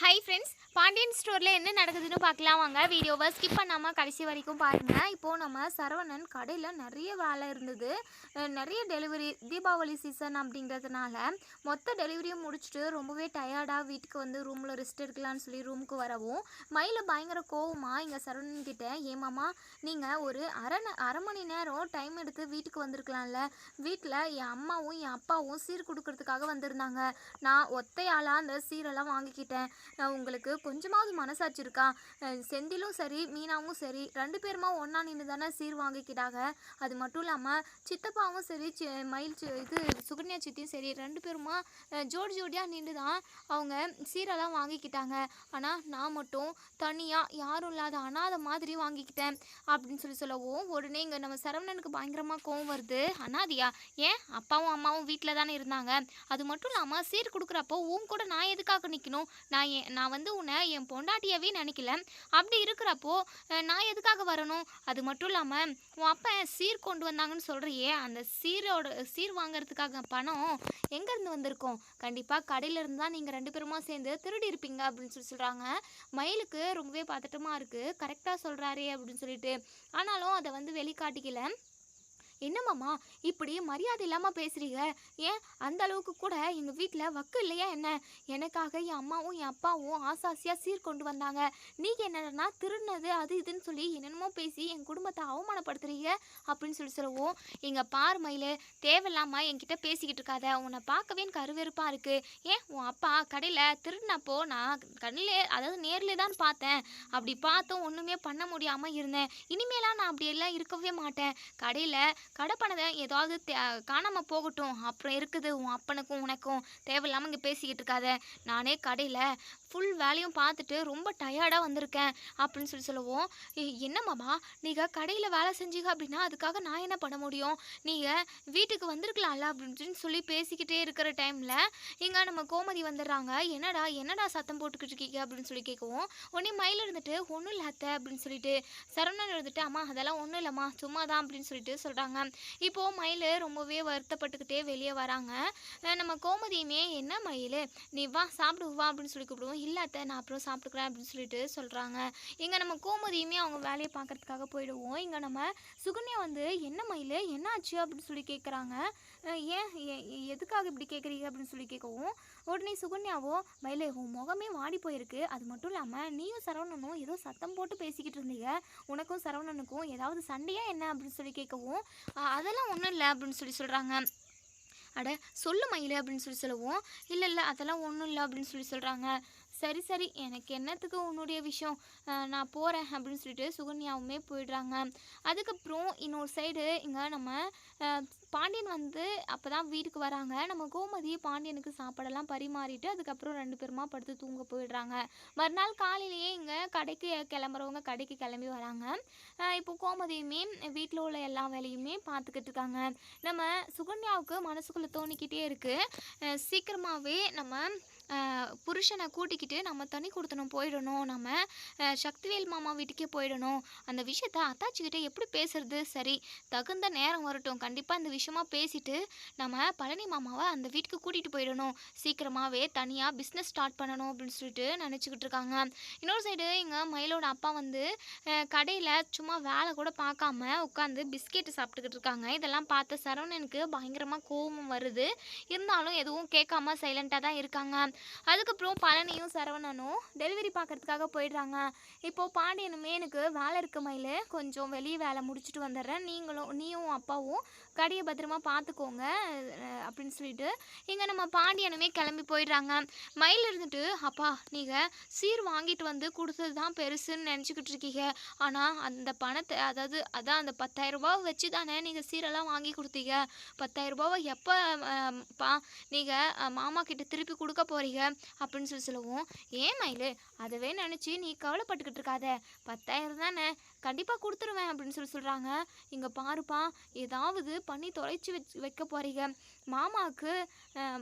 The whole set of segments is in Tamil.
ஹை ஃப்ரெண்ட்ஸ், பாண்டியன் ஸ்டோரில் என்ன நடக்குதுன்னு பார்க்கலாம் வாங்க. வீடியோவை ஸ்கிப் பண்ணாமல் கடைசி வரைக்கும் பாருங்கள். இப்போது நம்ம சரவணன் கடையில் நிறைய வேலை இருந்தது. நிறைய டெலிவரி, தீபாவளி சீசன் அப்படிங்கிறதுனால மொத்த டெலிவரியும் முடிச்சுட்டு ரொம்பவே டயர்டாக வீட்டுக்கு வந்து ரூமில் ரெஸ்ட் எடுக்கலான்னு சொல்லி ரூமுக்கு வரவும் மயில பயங்கர கோவமாக இங்கே சரவணன் கிட்டே, ஏமாமா நீங்கள் ஒரு அரை மணி நேரம் டைம் எடுத்து வீட்டுக்கு வந்திருக்கலாம்ல. வீட்டில் என் அம்மாவும் என் அப்பாவும் சீர் கொடுக்கறதுக்காக வந்திருந்தாங்க. நான் ஒத்தையாளாக அந்த சீரெல்லாம் வாங்கிக்கிட்டேன். உங்களுக்கு கொஞ்சமாவது மனசாட்சி இருக்கா? செந்திலும் சரி மீனாவும் சரி 2 பேருமா ஒன்றா நின்று தானே சீர் வாங்கிக்கிட்டாங்க. அது மட்டும் இல்லாமல் சித்தப்பாவும் சரி மயில் இது சுகன்யா சித்தியும் சரி 2 பேருமா ஜோடி ஜோடியாக நின்று தான் அவங்க சீரெல்லாம் வாங்கிக்கிட்டாங்க. ஆனால் நான் மட்டும் தனியாக யாரும் இல்லாத அனாதை மாதிரி வாங்கிக்கிட்டேன் அப்படின்னு சொல்லவும் உடனே இங்கே நம்ம சரவணனுக்கு பயங்கரமாக கோவம் வருது. அனாதியா? ஏன் அப்பாவும் அம்மாவும் வீட்டில் தானே இருந்தாங்க. அது மட்டும் இல்லாமல் சீர் கொடுக்குறப்போ உன் கூட நான் எதுக்காக நிற்கணும்? நான் வந்து உன்னை என் பொண்டாட்டியாவே நினைக்கல. அப்படி இருக்கிறப்போ நான் எதுக்காக வரணும்? அது மட்டும் இல்லாமல் உன் அப்பா சீர் கொண்டு வந்தாங்கன்னு சொல்கிறியே, அந்த சீர் வாங்கிறதுக்காக பணம் எங்கேருந்து வந்திருக்கோம்? கண்டிப்பாக கடையிலேருந்து தான் நீங்கள் 2 பேருமா சேர்ந்து திருடி இருப்பீங்க அப்படின்னு சொல்கிறாங்க. மயிலுக்கு ரொம்பவே பதட்டமாக இருக்குது. கரெக்டாக சொல்கிறாரே அப்படின்னு சொல்லிட்டு, ஆனாலும் அதை வந்து வெளிக்காட்டிக்கல. என்னம்மாம்மா இப்படி மரியாதை இல்லாமல் பேசுகிறீங்க? ஏன் அந்த அளவுக்கு கூட எங்கள் வீட்டில் வக்கு இல்லையா என்ன? எனக்காக என் அம்மாவும் என் அப்பாவும் ஆசாசியாக சீர் கொண்டு வந்தாங்க. நீங்கள் என்னன்னா திருடினது அது இதுன்னு சொல்லி என்னென்னமோ பேசி என் குடும்பத்தை அவமானப்படுத்துறீங்க அப்படின்னு சொல்லவும், எங்கள் பார் மயிலு, தேவையில்லாமல் என்கிட்ட பேசிக்கிட்டு இருக்காத. உன்னை பார்க்கவே எனக்கு அருவெருப்பாக இருக்குது. ஏன் உன் அப்பா கடையில் திருடினப்போ நான் அதாவது நேரில் தான் பார்த்தேன். அப்படி பார்த்தும் ஒன்றுமே பண்ண முடியாமல் இருந்தேன். இனிமேலாம் நான் அப்படியெல்லாம் இருக்கவே மாட்டேன். கடை பணத்தை ஏதாவது காணாமல் போகட்டும். அப்புறம் இருக்குது உன் அப்பனுக்கும் உனக்கும். தேவையில்லாமல் இங்கே பேசிக்கிட்டு இருக்காத. நானே கடையில் ஃபுல் வேலையும் பார்த்துட்டு ரொம்ப டயர்டாக வந்திருக்கேன் அப்படின்னு சொல்லவும், என்னம்மாம்மா நீங்கள் கடையில் வேலை செஞ்சீங்க அப்படின்னா அதுக்காக நான் என்ன பண்ண முடியும்? நீங்கள் வீட்டுக்கு வந்திருக்கலாம்ல அப்படின்னு சொல்லி பேசிக்கிட்டே இருக்கிற டைமில் இங்கே நம்ம கோமதி வந்துடுறாங்க. என்னடா சத்தம் போட்டுக்கிட்டு இருக்கீங்க அப்படின்னு சொல்லி கேட்கவும், உடனே மயில் இருந்துட்டு ஒன்றும் இல்லை அத்தை அப்படின்னு சொல்லிட்டு, சரவணன் இருந்துட்டு அம்மா அதெல்லாம் ஒன்றும் இல்லைம்மா சும்மா தான் அப்படின்னு சொல்லிட்டு சொல்கிறாங்க. இப்போது மயில் ரொம்பவே வருத்தப்பட்டுக்கிட்டே வெளியே வராங்க. நம்ம கோமதியுமே, என்ன மயில் நீ வா சாப்பிடு வா அப்படின்னு சொல்லி கூப்பிடுவோம். இல்லை அத்தை நான் அப்புறம் சாப்பிட்டுக்கிறேன் அப்படின்னு சொல்லிட்டு சொல்கிறாங்க. இங்கே நம்ம கோமதியுமே அவங்க வேலையை பார்க்குறதுக்காக போயிடுவோம். இங்கே நம்ம சுகன்யா வந்து, என்ன மயில் என்ன ஆச்சு அப்படின்னு சொல்லி கேட்குறாங்க. ஏன் எதுக்காக இப்படி கேட்குறீங்க அப்படின்னு சொல்லி கேட்கவும், உடனே சுகன்யாவோ, மயிலே உன் முகமே வாடி போயிருக்கு. அது மட்டும் இல்லாமல் நீயும் சரவணனும் ஏதோ சத்தம் போட்டு பேசிக்கிட்டு இருந்தீங்க. உனக்கும் சரவணனுக்கும் ஏதாவது சண்டையா என்ன அப்படின்னு சொல்லி கேட்கவும், அதெல்லாம் ஒன்றும் இல்லை அப்படின்னு சொல்லி சொல்கிறாங்க. அட சொல்லு மயிலே அப்படின்னு சொல்லவும், இல்லை அதெல்லாம் ஒன்றும் இல்லை அப்படின்னு சொல்கிறாங்க. சரி எனக்கு என்னத்துக்கு உன்னுடைய விஷயம், நான் போகிறேன் அப்படின்னு சொல்லிட்டு சுகன்யாவுமே போயிடுறாங்க. அதுக்கப்புறம் இன்னொரு சைடு இங்கே நம்ம பாண்டியன் வந்து அப்போ தான் வீட்டுக்கு வராங்க. நம்ம கோமதி பாண்டியனுக்கு சாப்பாடெல்லாம் பரிமாறிட்டு அதுக்கப்புறம் 2 பேருமா படுத்து தூங்க போயிடுறாங்க. மறுநாள் காலையிலேயே இங்கே கடைக்கு கிளம்புறவங்க கடைக்கு கிளம்பி வராங்க. இப்போ கோமதியுமே வீட்டில் உள்ள எல்லா வேலையுமே பார்த்துக்கிட்டு இருக்காங்க. நம்ம சுகன்யாவுக்கு மனசுக்குள்ளே தோணிக்கிட்டே இருக்குது, சீக்கிரமாகவே நம்ம புருஷனை கூட்டிக்கிட்டு நம்ம தனி கொடுத்தனும் போயிடணும். நம்ம சக்திவேல் மாமா வீட்டுக்கே போயிடணும். அந்த விஷயத்த அத்தாச்சிக்கிட்ட எப்படி பேசுறது? சரி, தகுந்த நேரம் வரட்டும். கண்டிப்பாக இந்த விஷயமா பேசிட்டு நம்ம பழனி மாமாவை அந்த வீட்டுக்கு கூட்டிகிட்டு போயிடணும். சீக்கிரமாகவே தனியாக பிஸ்னஸ் ஸ்டார்ட் பண்ணணும் அப்படின்னு சொல்லிட்டு நினச்சிக்கிட்டு இருக்காங்க. இன்னொரு சைடு இங்கே மயிலோட அப்பா வந்து கடையில் சும்மா வேலை கூட பார்க்காம உட்காந்து பிஸ்கெட்டு சாப்பிட்டுக்கிட்டு இருக்காங்க. இதெல்லாம் பார்த்து சரவணனுக்கு பயங்கரமாக கோபம் வருது. இருந்தாலும் எதுவும் கேட்காம சைலண்ட்டாக தான் இருக்காங்க. அதுக்கப்புறம் பழனியும் சரவணனும் டெலிவரி பார்க்கறதுக்காக போயிடுறாங்க. இப்போது பாண்டியனுமே, எனக்கு வேலை இருக்க மயில், கொஞ்சம் வெளியே வேலை முடிச்சுட்டு வந்துடுறேன், நீயும் அப்பாவும் கடையை பத்திரமா பார்த்துக்கோங்க அப்படின்னு சொல்லிட்டு இங்கே நம்ம பாண்டியனுமே கிளம்பி போயிடுறாங்க. மயில் இருந்துட்டு, அப்பா நீங்கள் சீர் வாங்கிட்டு வந்து கொடுத்தது தான் பெருசுன்னு நினச்சிக்கிட்டு இருக்கீங்க. ஆனால் அந்த பணத்தை அதான் அந்த 10,000 ரூபாவை வச்சு தானே நீங்கள் சீரெல்லாம் வாங்கி கொடுத்தீங்க. 10,000 ரூபாவை எப்போ நீங்கள் மாமா கிட்ட திருப்பி கொடுக்க போகிறீங்க அப்படின்னு சொல்லவும், ஏன் மயில் அதவே நினச்சி நீ கவலைப்பட்டுக்கிட்டு இருக்காத, 10,000 தானே கண்டிப்பாக கொடுத்துருவேன் அப்படின்னு சொல்கிறாங்க. இங்கே பாருப்பா, ஏதாவது பண்ணி தொலைச்சி வைக்க போகிறீங்க. மாமாவுக்கு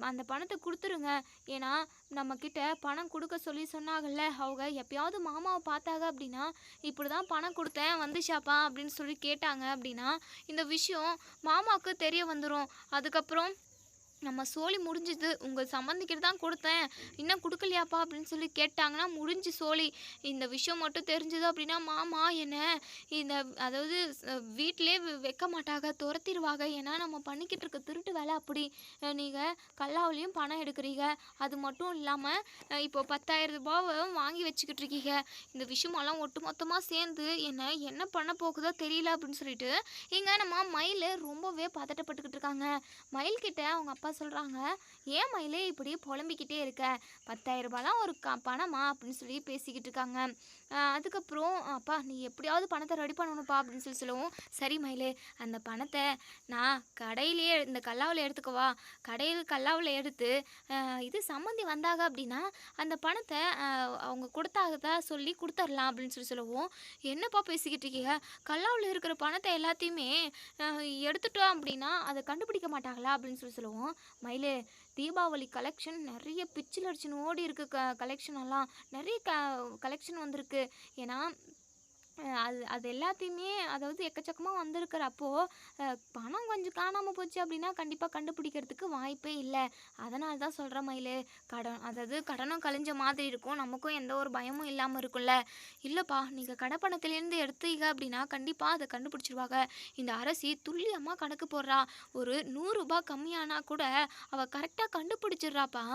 அந்த பணத்தை கொடுத்துருங்க. ஏன்னா நம்மக்கிட்ட பணம் கொடுக்க சொல்லி சொன்னாங்கல்ல, அவங்க எப்பயாவது மாமாவை பார்த்தாங்க அப்படின்னா, இப்படி தான் பணம் கொடுத்தேன் வந்துச்சாப்பா அப்படின்னு சொல்லி கேட்டாங்க அப்படின்னா இந்த விஷயம் மாமாவுக்கு தெரிய வந்துடும். அதுக்கப்புறம் நம்ம சோலி முடிஞ்சுது. உங்க சம்மந்திக்கிட்ட தான் குடுத்தேன். இன்னும் குடுக்கலையாப்பா அப்படின்னு சொல்லி கேட்டாங்கன்னா, முடிஞ்சு சோலி. இந்த விஷயம் மட்டும் தெரிஞ்சது அப்படின்னா, மாமா என்ன இந்த அதாவது வீட்டிலேயே வைக்க மாட்டாங்க. தொரத்திருவாங்க. ஏன்னா நம்ம பண்ணிக்கிட்டு இருக்க திருட்டு வேலை அப்படி. நீங்க கல்லாவுலயும் பணம் எடுக்குறீங்க. அது மட்டும் இல்லாம இப்போ ரூ. 10,000 வாங்கி வச்சுக்கிட்டு இருக்கீங்க. இந்த விஷயமெல்லாம் ஒட்டுமொத்தமா சேர்ந்து என்ன பண்ண போகுதோ தெரியல அப்படின்னு சொல்லிட்டு, இங்க நம்ம மயிலு ரொம்பவே பதட்டப்பட்டுக்கிட்டு இருக்காங்க. மயில்கிட்ட அவங்க அப்பா சொல்கிறாங்க, ஏன் மயிலே இப்படி புலம்பிக்கிட்டே இருக்க, 10,000 ஒரு பணமா அப்படின்னு சொல்லி பேசிக்கிட்டு இருக்காங்க. அதுக்கப்புறம் அப்பா நீ எப்படியாவது பணத்தை ரெடி பண்ணணும்ப்பா அப்படின்னு சொல்லவும், சரி மயிலே அந்த பணத்தை நான் கடையிலேயே இந்த கல்லாவில் எடுத்துக்கவா, கடையில் கல்லாவில் எடுத்து இது சம்மந்தி வந்தாங்க அப்படின்னா அந்த பணத்தை அவங்க கொடுத்தாகதா சொல்லி கொடுத்துர்லாம் அப்படின்னு சொல்லவும், என்னப்பா பேசிக்கிட்டு இருக்கீங்க, கல்லாவில் இருக்கிற பணத்தை எல்லாத்தையுமே எடுத்துட்டோம் அப்படின்னா அதை கண்டுபிடிக்க மாட்டாங்களா அப்படின்னு சொல்லவும், மயிலே தீபாவளி கலெக்ஷன் நிறைய பிச்சில் அடிச்சுன்னு ஓடி இருக்கு. கலெக்ஷன் எல்லாம் நிறைய கலெக்ஷன் வந்திருக்கு. ஏன்னா அது அது எல்லாத்தையுமே அதாவது எக்கச்சக்கமாக வந்திருக்கிறப்போ பணம் கொஞ்சம் காணாமல் போச்சு அப்படின்னா கண்டிப்பாக கண்டுபிடிக்கிறதுக்கு வாய்ப்பே இல்லை. அதனால தான் சொல்கிற மயிலு, அதாவது கடனும் கழிஞ்ச மாதிரி இருக்கும், நமக்கும் எந்த ஒரு பயமும் இல்லாமல் இருக்கும்ல. இல்லைப்பா நீங்கள் கடப்பணத்துலேருந்து எடுத்தீங்க அப்படின்னா கண்டிப்பாக அதை கண்டுபிடிச்சிருவாங்க. இந்த அரசி துல்லியமாக கணக்கு போடுறா. ஒரு ரூ. 100 கம்மியானா கூட அவள் கரெக்டாக கண்டுபிடிச்சிடுறாப்பா.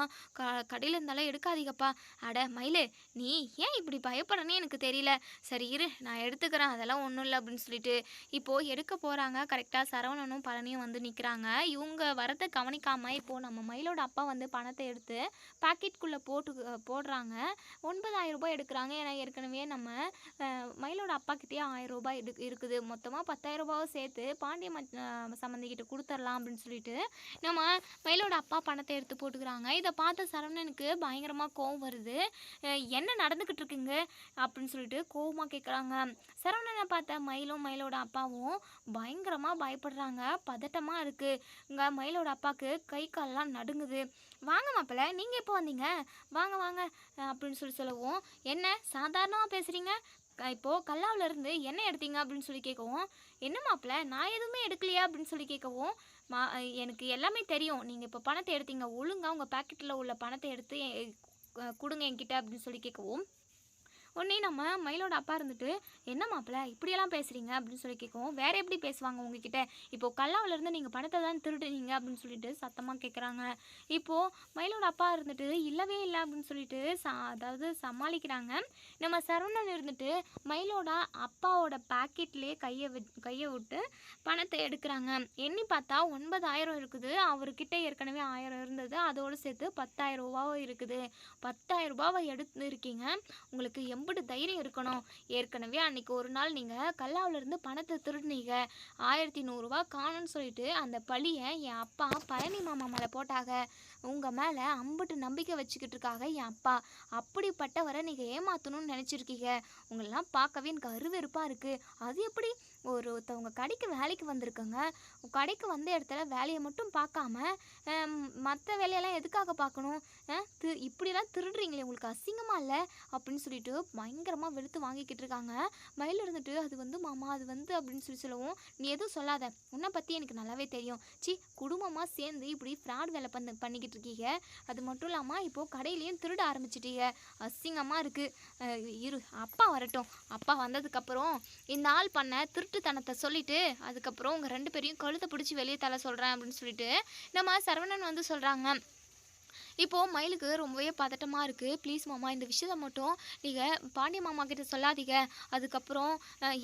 கடையில் இருந்தாலும் எடுக்காதீங்கப்பா. அட மயிலு நீ ஏன் இப்படி பயப்படுறேன்னு எனக்கு தெரியல. சரி இரு நான் எடுத்துக்கிறேன், அதெல்லாம் ஒன்றும் இல்லை அப்படின்னு சொல்லிட்டு இப்போது எடுக்க போகிறாங்க. கரெக்டாக சரவணனும் பழனியும் வந்து நிற்கிறாங்க. இவங்க வரதை கவனிக்காமல் இப்போது நம்ம மயிலோட அப்பா வந்து பணத்தை எடுத்து பாக்கெட்குள்ளே போடுறாங்க. 9,000 எடுக்கிறாங்க. ஏன்னா ஏற்கனவே நம்ம மயிலோட அப்பாக்கிட்டே 1,000 இருக்குது. மொத்தமாக 10,000 சேர்த்து பாண்டிய சம்மந்திக்கிட்ட கொடுத்துர்லாம் அப்படின்னு சொல்லிட்டு நம்ம மயிலோட அப்பா பணத்தை எடுத்து போட்டுக்கிறாங்க. இதை பார்த்த சரவணனுக்கு பயங்கரமாக கோவம் வருது. என்ன நடந்துக்கிட்டு இருக்குங்க அப்படின்னு சொல்லிட்டு கோவமாக கேட்குறாங்க. சரவணனை பார்த்த மயிலும் மயிலோட அப்பாவும் பயங்கரமாக பயப்படுறாங்க. பதட்டமாக இருக்குது. இங்கே மயிலோட அப்பாவுக்கு கை கால்லாம் நடுங்குது. வாங்க மாப்பிள்ள நீங்கள் எப்போ வந்தீங்க, வாங்க வாங்க அப்படின்னு சொல்லவும், என்ன சாதாரணமாக பேசுகிறீங்க, இப்போது கல்லாவில் இருந்து என்ன எடுத்தீங்க அப்படின்னு சொல்லி கேட்கவும், என்ன மாப்பிள்ள நான் எதுவுமே எடுக்கலையா அப்படின்னு சொல்லி கேட்கவும், எனக்கு எல்லாமே தெரியும், நீங்கள் இப்போ பணத்தை எடுத்தீங்க, ஒழுங்காக உங்கள் பேக்கெட்டில் உள்ள பணத்தை எடுத்து கொடுங்க என்கிட்ட அப்படின்னு சொல்லி கேட்கவும், உடனே நம்ம மயிலோட அப்பா இருந்துட்டு, என்ன மாப்பிள்ள இப்படியெல்லாம் பேசுகிறீங்க அப்படின்னு சொல்லி கேட்கவும், வேறு எப்படி பேசுவாங்க உங்ககிட்ட, இப்போது கல்லாவிலேருந்து நீங்கள் பணத்தை தான் திருடுனீங்க அப்படின்னு சொல்லிட்டு சத்தமாக கேட்குறாங்க. இப்போது மயிலோட அப்பா இருந்துட்டு இல்லவே இல்லை அப்படின்னு சொல்லிட்டு அதாவது சமாளிக்கிறாங்க. நம்ம சரவணன் இருந்துட்டு மயிலோட அப்பாவோட பாக்கெட்லேயே கையை விட்டு பணத்தை எடுக்கிறாங்க. எண்ணி பார்த்தா 9,000 இருக்குது. அவர்கிட்ட ஏற்கனவே 1,000 இருந்தது, அதோடு சேர்த்து 10,000 இருக்குது. 10,000 எடுத்து இருக்கீங்க, உங்களுக்கு எம்பிட்டு தைரியம் இருக்கணும். ஏற்கனவே அன்னைக்கு ஒரு நாள் நீங்கள் கல்லாவிலேருந்து பணத்தை திருடுனீங்க, 1,100 காணும்னு சொல்லிட்டு அந்த பழியை என் அப்பா பழனி மாமா மேலே போட்டாங்க. உங்கள் மேலே அம்பிட்டு நம்பிக்கை வச்சுக்கிட்டு இருக்காங்க என் அப்பா. அப்படிப்பட்டவரை நீங்கள் ஏமாற்றணும்னு நினச்சிருக்கீங்க. உங்களெல்லாம் பார்க்கவே எனக்கு அருவெறுப்பாக இருக்குது. அது எப்படி ஒருத்தவங்க கடைக்கு வேலைக்கு வந்திருக்கங்க, கடைக்கு வந்த இடத்துல வேலையை மட்டும் பார்க்காம மற்ற வேலையெல்லாம் எதுக்காக பார்க்கணும், இப்படிலாம் திருடுறீங்களே உங்களுக்கு அசிங்கமாக இல்லை அப்படின்னு சொல்லிட்டு பயங்கரமாக வெளுத்து வாங்கிக்கிட்டு இருக்காங்க. மயில் இருந்துட்டு அது வந்து மாமா அது வந்து அப்படின்னு சொல்லவும், நீ எதுவும் சொல்லாத, உன்னை பற்றி எனக்கு நல்லாவே தெரியும். குடும்பமாக சேர்ந்து இப்படி ஃப்ராட் வேலை பண்ணிக்கிட்டு இருக்கீங்க. அது மட்டும் இல்லாமல் இப்போது கடையிலையும் திருட ஆரம்பிச்சிட்டீங்க. அசிங்கமாக இருக்குது. இரு அப்பா வரட்டும், அப்பா வந்ததுக்கப்புறம் இந்த ஆள் பண்ண திருட்டுத்தனத்தை சொல்லிவிட்டு அதுக்கப்புறம் உங்கள் 2 பேரையும் கழுத்தை பிடிச்சி வெளியே தள்ள சொல்கிறேன் அப்படின்னு சொல்லிட்டு நம்ம சரவணன் வந்து சொல்கிறாங்க. இப்போது மயிலுக்கு ரொம்பவே பதட்டமாக இருக்குது. ப்ளீஸ் மாமா இந்த விஷயத்தை மட்டும் நீங்கள் பாண்டிய மாமா கிட்ட சொல்லாதீங்க, அதுக்கப்புறம்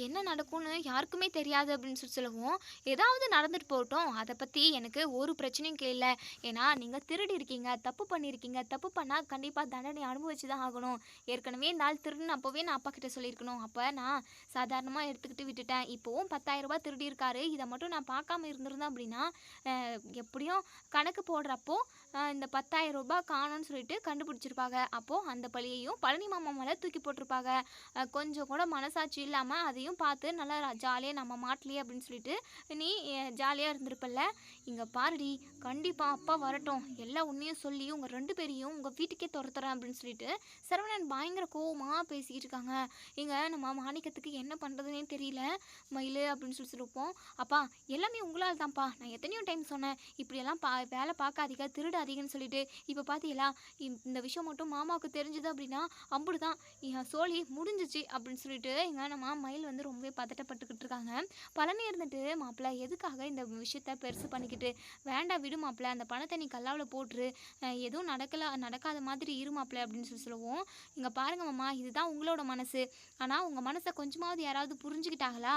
என்ன நடக்கும்னு யாருக்குமே தெரியாது அப்படின்னு சொல்லவும், ஏதாவது நடந்துட்டு போகட்டும், அதை பற்றி எனக்கு ஒரு பிரச்சனையும் இல்லை. ஏன்னா நீங்கள் திருடி இருக்கீங்க, தப்பு பண்ணியிருக்கீங்க, தப்பு பண்ணால் கண்டிப்பாக தண்டனை அனுபவிச்சு தான் ஆகணும். ஏற்கனவே நாள் திருடுன்னு அப்போவே நான் அப்பா கிட்ட சொல்லியிருக்கணும். அப்போ நான் சாதாரணமாக எடுத்துக்கிட்டு விட்டுட்டேன். இப்போவும் 10,000 திருடி இருக்காரு. இதை மட்டும் நான் பார்க்காம இருந்திருந்தேன் அப்படின்னா எப்படியும் கணக்கு போடுறப்போ இந்த 10,000 ரூபாய் காணோன்னு சொல்லிட்டு கண்டுபிடிச்சிருப்பாங்க. அப்போது அந்த பழியையும் பழனி மாமா மேலே தூக்கி போட்டிருப்பாங்க. கொஞ்சம் கூட மனசாட்சி இல்லாமல் அதையும் பார்த்து நல்லா ஜாலியாக நம்ம மாட்டலையே அப்படின்னு சொல்லிட்டு நீ ஜாலியாக இருந்திருப்பல்ல. இங்கே பாருடி, கண்டிப்பாக அப்பா வரட்டும், எல்லா உண்மையும் சொல்லி உங்கள் 2 பேரையும் உங்கள் வீட்டுக்கே துரத்துறேன் அப்படின்னு சொல்லிட்டு சரவணன் பயங்கர கோவமாக பேசிக்கிட்டு இருக்காங்க. இங்கே நம்ம மாணிக்கத்துக்கு என்ன பண்ணுறதுனே தெரியல. மயில் அப்படின்னு சொல்லியிருப்போம். அப்பா எல்லாமே உங்களால் தான்ப்பா, நான் எத்தனையோ டைம் சொன்னேன் இப்படியெல்லாம் வேலை பார்க்காதீங்க, திருடாதீங்கன்னு சொல்லிட்டு. இப்போ பார்த்தீங்களா, இந்த விஷயம் மட்டும் மாமாவுக்கு தெரிஞ்சுது அப்படின்னா அம்புடு தான், என் சோழி முடிஞ்சிச்சு அப்படின்னு சொல்லிட்டு இங்கே நம்ம மயில் வந்து ரொம்பவே பதட்டப்பட்டுக்கிட்டு இருக்காங்க. பழனி இருந்துட்டு, மாப்பிள்ளை எதுக்காக இந்த விஷயத்த பெருசு பண்ணிக்கிட்டு, வேண்டாம் விடு மாப்பிள்ளை, அந்த பணத்தை நீ கல்லாவில் போட்டுரு, எதுவும் நடக்காத மாதிரி இரு மாப்பிள்ளை அப்படின்னு சொல்லுவோம். இங்கே பாருங்க மாமா, இதுதான் உங்களோட மனசு. ஆனால் உங்கள் மனசை கொஞ்சமாவது யாராவது புரிஞ்சுக்கிட்டாங்களா?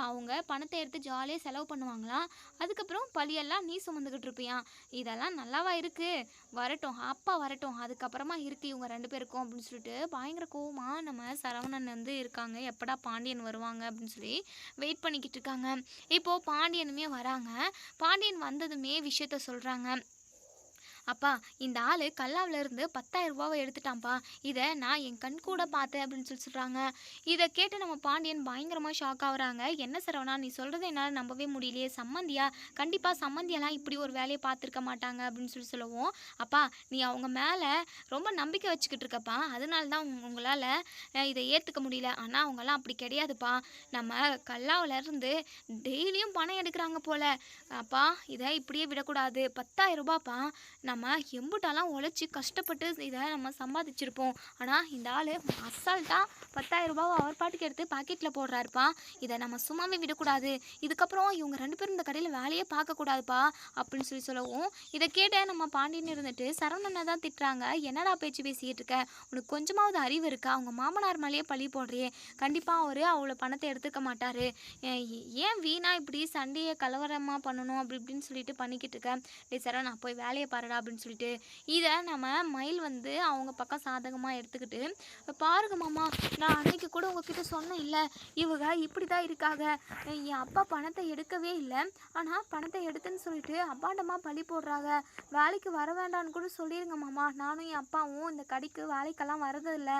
அவங்க பணத்தை எடுத்து ஜாலியாக செலவு பண்ணுவாங்களா? அதுக்கப்புறம் பழியெல்லாம் நீ சுமந்துக்கிட்டு இருப்பியா? இதெல்லாம் நல்லாவா இருக்குது? வரட்டும், அப்பா வரட்டும், அதுக்கப்புறமா இருக்குது இவங்க 2 பேருக்கும் அப்படின்னு சொல்லிட்டு பயங்கர கோவமாக நம்ம சரவணன் வந்து இருக்காங்க. எப்படா பாண்டியன் வருவாங்க அப்படின்னு சொல்லி வெயிட் பண்ணிக்கிட்டு இருக்காங்க. இப்போது பாண்டியனுமே வராங்க. பாண்டியன் வந்ததுமே விஷயத்த சொல்கிறாங்க. அப்பா, இந்த ஆள் கல்லாவில் இருந்து 10,000 ரூபாவை எடுத்துட்டான்ப்பா, இதை நான் என் கண் கூட பார்த்தேன் அப்படின்னு சொல்கிறாங்க. இதை கேட்டு நம்ம பாண்டியன் பயங்கரமாக ஷாக் ஆகுறாங்க. என்ன சரவணா, நீ சொல்கிறத என்னால் நம்பவே முடியலையே, சம்மந்தியா? கண்டிப்பாக சம்மந்தியெல்லாம் இப்படி ஒரு வேலையை பார்த்துருக்க மாட்டாங்க அப்படின்னு சொல்லுவோம். அப்பா, நீ அவங்க மேலே ரொம்ப நம்பிக்கை வச்சுக்கிட்டு இருக்கப்பா, அதனால தான் உங்களால் இதை ஏற்றுக்க முடியல. ஆனால் அவங்கெல்லாம் அப்படி கிடையாதுப்பா, நம்ம கல்லாவில் இருந்து டெய்லியும் பணம் எடுக்கிறாங்க போல. அப்பா, இதை இப்படியே விடக்கூடாது, 10,000 ரூபாப்பா, நம்ம எம்புட்டாலாம் உழைச்சி கஷ்டப்பட்டு இதை நம்ம சம்பாதிச்சிருப்போம். ஆனால் இந்த ஆள் அசால்ட்டாக 10,000 ரூபாவை அவர் பாட்டுக்கு எடுத்து பாக்கெட்டில் போடுறாருப்பா. இதை நம்ம சும்மாவே விடக்கூடாது. இதுக்கப்புறம் இவங்க 2 பேரும் இந்த கடையில் வேலையே பார்க்கக்கூடாதுப்பா அப்படின்னு சொல்லவும், இதை கேட்ட நம்ம பாண்டியன் இருந்துட்டு சரவணனை தான் திட்டுறாங்க. என்னடா பேச்சு பேசிக்கிட்டு இருக்க? உனக்கு கொஞ்சமாவது அறிவு இருக்கா? அவங்க மாமனார் மேலேயே பழி போடுறியே. கண்டிப்பாக அவர் அவ்வளோ பணத்தை எடுத்துக்க மாட்டார். ஏன் வீணா இப்படி சண்டையை கலவரமாக பண்ணணும் அப்படி இப்படின்னு சொல்லிட்டு பண்ணிக்கிட்டு இருக்கேன். டே சரவணா, போய் வேலையை பாருடா அப்படின்னு சொல்லிட்டு இதை நம்ம மயில் வந்து அவங்க பக்கம் சாதகமாக எடுத்துக்கிட்டு, பாருங்க மாமா, நான் அன்னைக்கு கூட உங்ககிட்ட சொன்னேன் இல்லை, இவங்க இப்படி தான் இருக்காங்க, என் அப்பா பணத்தை எடுக்கவே இல்லை, ஆனால் பணத்தை எடுத்துன்னு சொல்லிட்டு அப்பாண்டமாக பழி போடுறாங்க, வேலைக்கு வர வேண்டான்னு கூட சொல்லிடுங்க மாமா, நானும் என் அப்பாவும் இந்த கடைக்கு வேலைக்கெல்லாம் வரதில்லை,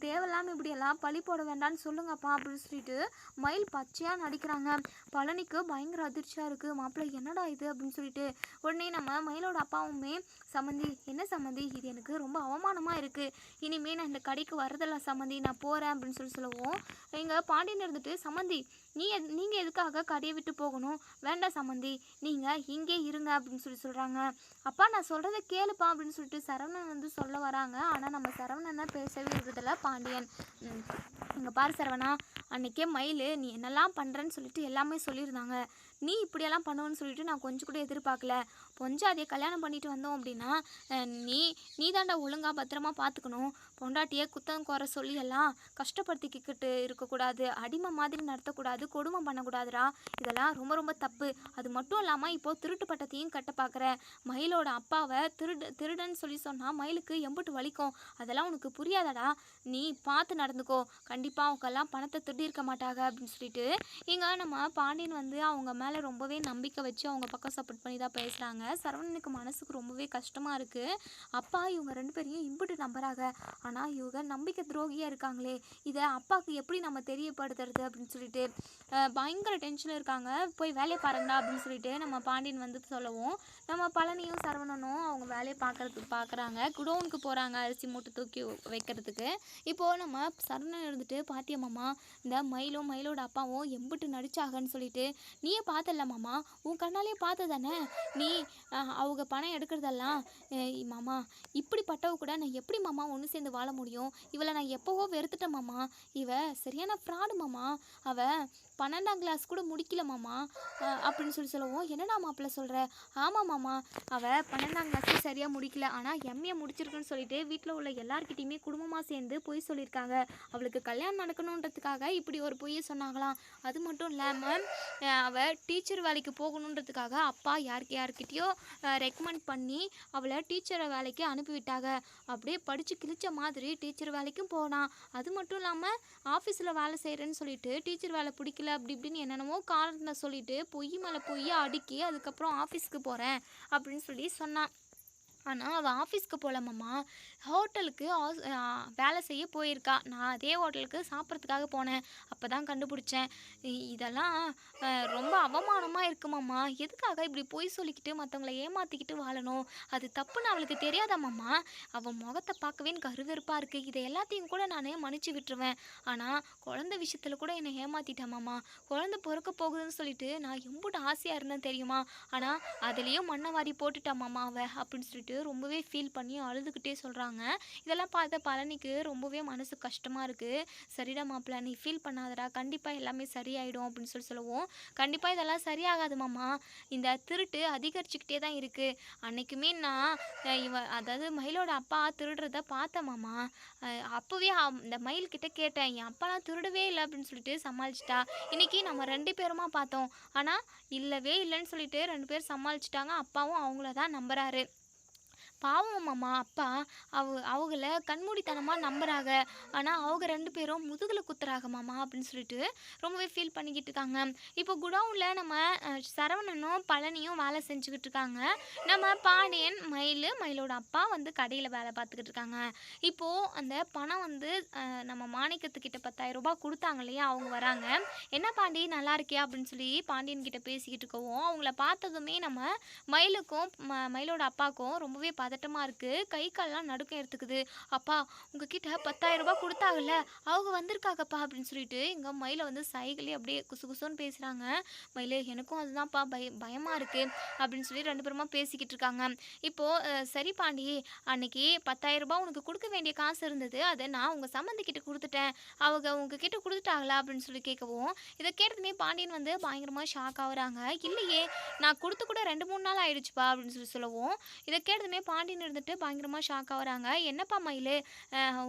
தேவையில்லாமல் இப்படியெல்லாம் பழி போட வேண்டான்னு சொல்லுங்கப்பா அப்படின்னு சொல்லிட்டு மயில் பச்சையாக நடிக்கிறாங்க. பழனிக்கு பயங்கர அதிர்ச்சியாக இருக்குது. மாப்பிள்ளை என்னடா இது அப்படின்னு சொல்லிட்டு உடனே நம்ம மயிலோட அப்பாவுமே, சம்மந்தி என்ன சம்மந்தி, இது எனக்கு ரொம்ப அவமானமாக இருக்குது, இனிமேல் நான் இந்த கடைக்கு வரதில்ல சம்மந்தி, நான் போகிறேன் அப்படின்னு சொல்லுவோம். எங்கள் பாண்டியன் இருந்துட்டு, சம்மந்தி நீங்கள் எதுக்காக கடையை விட்டு போகணும்? வேண்டாம் சம்மந்தி, நீங்கள் இங்கே இருங்க அப்படின்னு சொல்கிறாங்க. அப்பா, நான் சொல்கிறத கேளுப்பா அப்படின்னு சொல்லிட்டு சரவணன் வந்து சொல்ல வராங்க. ஆனால் நம்ம சரவணனை பேசவே இருக்கிறதில்ல பாண்டியன். இங்கே பாரு சரவணா, அன்றைக்கே மயில் நீ என்னெல்லாம் பண்ணுறேன்னு சொல்லிட்டு எல்லாமே சொல்லியிருந்தாங்க, நீ இப்படியெல்லாம் பண்ணுவேன்னு சொல்லிட்டு நான் கொஞ்சம் கூட எதிர்பார்க்கல. பொஞ்சாதியை கல்யாணம் பண்ணிட்டு வந்தோம் அப்படின்னா நீ தாண்டா ஒழுங்காக பத்திரமா பார்த்துக்கணும். பொண்டாட்டியை குத்தம் குறை சொல்லி எல்லாம் கஷ்டப்படுத்திக்கிட்டு இருக்கக்கூடாது, அடிமை மாதிரி நடத்தக்கூடாது, கொடுமை பண்ணக்கூடாதுடா, இதெல்லாம் ரொம்ப ரொம்ப தப்பு. அது மட்டும் இல்லாமல் இப்போது திருட்டு பட்டத்தையும் கட்ட பார்க்குற. மயிலோட அப்பாவை திருடன்னு சொல்லி சொன்னால் மயிலுக்கு எம்புட்டு வலிக்கும், அதெல்லாம் உனக்கு புரியாதடா, நீ பார்த்து நடந்துக்கோ, கண்டிப்பாக அவங்கெல்லாம் பணத்தை திருடியிருக்க மாட்டாங்க அப்படின்னு சொல்லிட்டு இங்கே நம்ம பாண்டியன் வந்து அவங்க மேலே ரொம்பவே நம்பிக்கை வச்சு அவங்க பக்கம் சப்போர்ட் பண்ணி தான் பேசுகிறாங்க. சரவணனுக்கு மனசுக்கு ரொம்பவே கஷ்டமாக இருக்குது. அப்பா இவங்க 2 பேரையும் இம்புட்டு நம்புறாங்க, ஆனால் இவங்க நம்பிக்கை துரோகியாக இருக்காங்களே, இதை அப்பாவுக்கு எப்படி நம்ம தெரியப்படுத்துறது அப்படின்னு சொல்லிட்டு பயங்கர டென்ஷனில் இருக்காங்க. போய் வேலையை பாருங்கடா அப்படின்னு சொல்லிட்டு நம்ம பாண்டியன் வந்து சொல்லவும், நம்ம பழனியும் சரவணனும் அவங்க வேலையை பார்க்குறாங்க. குடோனுக்கு போகிறாங்க அரிசி மூட்டை தூக்கி வைக்கிறதுக்கு. இப்போது நம்ம சரவணன் இருந்துட்டு, பாத்தியம்மாமா, இந்த மயிலும் மயிலோட அப்பாவும் எம்பிட்டு நடிச்சாகன்னு சொல்லிட்டு நீயே பார்த்தல மாமா, உன் கண்ணாலே பார்த்த தானே நீ, அவங்க பணம் எடுக்கிறதெல்லாம். மாமா, இப்படிப்பட்டவ கூட நான் எப்படி மாமா ஒன்று சேர்ந்து வாழ முடியும்? இவளை நான் எப்போவோ வெறுத்துட்டேன் மாமா, இவ சரியான ஃப்ராடு மாமா, அவள் 12ஆம் கிளாஸ் கூட முடிக்கல மாமா அப்படின்னு சொல்லவும், என்னடா மாப்பிள்ள சொல்கிற? ஆமாம் மாமா, அவள் 12ஆம் கிளாஸே சரியாக முடிக்கல, ஆனால் எம்ஏ முடிச்சிருக்குன்னு சொல்லிட்டு வீட்டில் உள்ள எல்லார்கிட்டையுமே குடும்பமாக சேர்ந்து பொய் சொல்லியிருக்காங்க. அவளுக்கு கல்யாணம் நடக்கணுன்றதுக்காக இப்படி ஒரு பொய்யை சொன்னாங்களாம். அது மட்டும் இல்லாமல் அவள் டீச்சர் வேலைக்கு போகணுன்றதுக்காக அப்பா யார்கிட்டயோ ரெக்கமெண்ட் பண்ணி அவளை டீச்சரை வேலைக்கு அனுப்பிவிட்டாங்க. அப்படியே படித்து கிழிச்ச மாதிரி டீச்சர் வேலைக்கும் போனான். அது மட்டும் இல்லாமல் ஆஃபீஸில் வேலை செய்கிறேன்னு சொல்லிட்டு டீச்சர் வேலை பிடிக்கல அப்படி இப்படின்னு என்னென்னமோ காரணத்தை சொல்லிட்டு பொய் மேலே பொய்யை அடுக்கி அதுக்கப்புறம் ஆஃபீஸ்க்கு போகிறேன் அப்படின்னு சொல்லி சொன்னான். ஆனால் அவள் ஆஃபீஸ்க்கு போகலம்மா, ஹோட்டலுக்கு வேலை செய்ய போயிருக்கா. நான் அதே ஹோட்டலுக்கு சாப்பிட்றதுக்காக போனேன். அப்போ தான் கண்டுபிடிச்சேன். இதெல்லாம் ரொம்ப அவமானமாக இருக்குமாம்மா. எதுக்காக இப்படி பொய் சொல்லிக்கிட்டு மற்றவங்கள ஏமாற்றிக்கிட்டு வாழணும்? அது தப்புன்னு அவளுக்கு தெரியாதாம்மா. அவள் முகத்தை பார்க்கவே எனக்கு அருவருப்பாக இருக்குது. இதை எல்லாத்தையும் கூட நான் மன்னிச்சு விட்டுருவேன். ஆனால் குழந்தை விஷயத்தில் கூட என்னை ஏமாற்றிட்டாமாம்மா. குழந்தை பிறக்க போகுதுன்னு சொல்லிட்டு நான் எம்புட்டு ஆசையாக இருந்தேன் தெரியுமா? ஆனால் அதுலேயும் மண்ணை வாரி போட்டுட்டாமாம்மா அவள் அப்படின்னு சொல்லிட்டு ரொம்பவே ஃபீல் பண்ணி அழுதுகிட்டே சொல்கிறாங்க. இதெல்லாம் பார்த்த பழனிக்கு ரொம்பவே மனசு கஷ்டமாக இருக்குது. சரிடா மாப்பிள்ள, நீ ஃபீல் பண்ணாதடா, கண்டிப்பாக எல்லாமே சரியாயிடும் அப்படின்னு சொல்லவும், கண்டிப்பாக இதெல்லாம் சரியாகாது மாமா, இந்த திருட்டு அதிகரிச்சுக்கிட்டே தான் இருக்குது. அன்னைக்குமே நான் அதாவது மயிலோட அப்பா திருடுறத பார்த்தேன் மாமா. அப்போவே இந்த மயில்கிட்ட கேட்டேன், என் அப்பாலாம் திருடவே இல்லை அப்படின்னு சொல்லிட்டு சமாளிச்சிட்டா. இன்னைக்கு நம்ம 2 பேருமா பார்த்தோம். ஆனால் இல்லவே இல்லைன்னு சொல்லிட்டு 2 பேர் சமாளிச்சிட்டாங்க. அப்பாவும் அவங்கள தான் நம்புறாரு. பாவம் மாமா அப்பா. அவங்கள கண்மூடித்தனமாக நம்புறாங்க. ஆனால் அவங்க 2 பேரும் முதுகில் குத்துறாங்க மாமா அப்படின்னு சொல்லிட்டு ரொம்பவே ஃபீல் பண்ணிக்கிட்டு இருக்காங்க. இப்போ குடவுனில் நம்ம சரவணனும் பழனியும் வேலை செஞ்சுக்கிட்டு இருக்காங்க. நம்ம பாண்டியன் மயிலோட அப்பா வந்து கடையில் வேலை பார்த்துக்கிட்டு இருக்காங்க. இப்போது அந்த பணம் வந்து நம்ம மாணிக்கத்துக்கிட்ட 10,000 ரூபாய் கொடுத்தாங்க இல்லையா, அவங்க வராங்க. என்ன பாண்டி நல்லா இருக்கியா அப்படின்னு சொல்லி பாண்டியன் கிட்ட பேசிக்கிட்டு இருக்கவும், அவங்கள பார்த்ததுமே நம்ம மயிலுக்கும் மயிலோட அப்பாவுக்கும் ரொம்பவே பதட்டமாக இருக்குது. கை கால்லாம் நடுக்கம் எடுத்துக்குது. அப்பா உங்ககிட்ட 10,000 ரூபாய் கொடுத்தாங்கல்ல, அவங்க வந்திருக்காங்கப்பா அப்படின்னு சொல்லிட்டு எங்கள் மயிலை வந்து சைக்கிளே அப்படியே குசு குசுன்னு பேசுகிறாங்க. மயிலே எனக்கும் அதுதான்ப்பா பயமாக இருக்குது அப்படின்னு சொல்லி 2 பேருமா பேசிக்கிட்டு இருக்காங்க. இப்போது சரி பாண்டி, அன்னைக்கு 10,000 ரூபாய் உனக்கு கொடுக்க வேண்டிய காசு இருந்தது, அதை நான் உங்கள் சம்மந்திக்கிட்ட கொடுத்துட்டேன், அவங்க உங்ககிட்ட கொடுத்துட்டாங்களா அப்படின்னு சொல்லி கேட்கவும், இதை கேட்டதுமே பாண்டியன் வந்து பயங்கரமாக ஷாக் ஆகுறாங்க. இல்லையே, நான் கொடுத்து கூட 2-3 நாள் ஆயிடுச்சுப்பா அப்படின்னு சொல்லவும், இதை கேட்டதுமே பாண்டியன் இருந்துட்டு பயங்கரமாக ஷாக் ஆகுறாங்க. என்னப்பா மயிலு,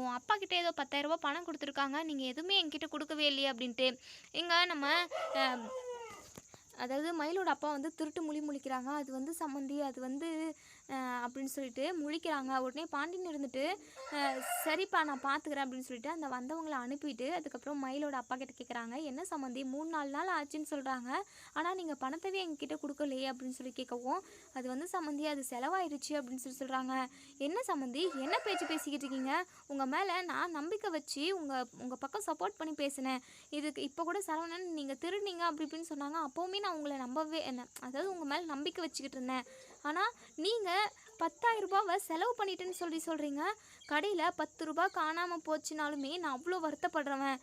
உன் அப்பா கிட்டே ஏதோ 10,000 ரூபாய் பணம் கொடுத்துருக்காங்க, நீங்கள் எதுவுமே என்கிட்ட கொடுக்கவே இல்லையே அப்படின்ட்டு. இங்கே நம்ம அதாவது மயிலோட அப்பா வந்து திருட்டு முழிக்கிறாங்க. அது வந்து சம்மந்தி, அது வந்து அப்படின்னு சொல்லிட்டு முழிக்கிறாங்க. உடனே பாண்டியன் இருந்துட்டு சரிப்பா நான் பார்த்துக்கிறேன் அப்படின்னு சொல்லிட்டு அந்த வந்தவங்களை அனுப்பிட்டு அதுக்கப்புறம் மயிலோட அப்பா கிட்ட கேட்குறாங்க, என்ன சம்மந்தி 3-4 நாள் ஆச்சுன்னு சொல்கிறாங்க, ஆனால் நீங்கள் பணத்தவே எங்ககிட்ட கொடுக்கலையே அப்படின்னு சொல்லி கேட்கவும், அது வந்து சம்மந்தி அது செலவாயிடுச்சு அப்படின்னு சொல்கிறாங்க. என்ன சம்மந்தி, என்ன பேச்சு பேசிக்கிட்டு இருக்கீங்க? உங்கள் மேலே நான் நம்பிக்கை வச்சு உங்கள் பக்கம் சப்போர்ட் பண்ணி பேசினேன். இதுக்கு இப்போ கூட சரவணன் நீங்கள் திருடுனீங்க அப்படி இப்படின்னு சொன்னாங்க. அப்போவுமே நான் உங்களை நம்பவே அதாவது உங்கள் மேலே நம்பிக்கை வச்சுக்கிட்டு இருந்தேன். ஆனால் நீங்கள் 10,000 ரூபாவை செலவு பண்ணிட்டேன்னு சொல்கிறீங்க. கடையில் 10 ரூபா காணாமல் போச்சுனாலுமே நான் அவ்வளோ வருத்தப்படுறவன்.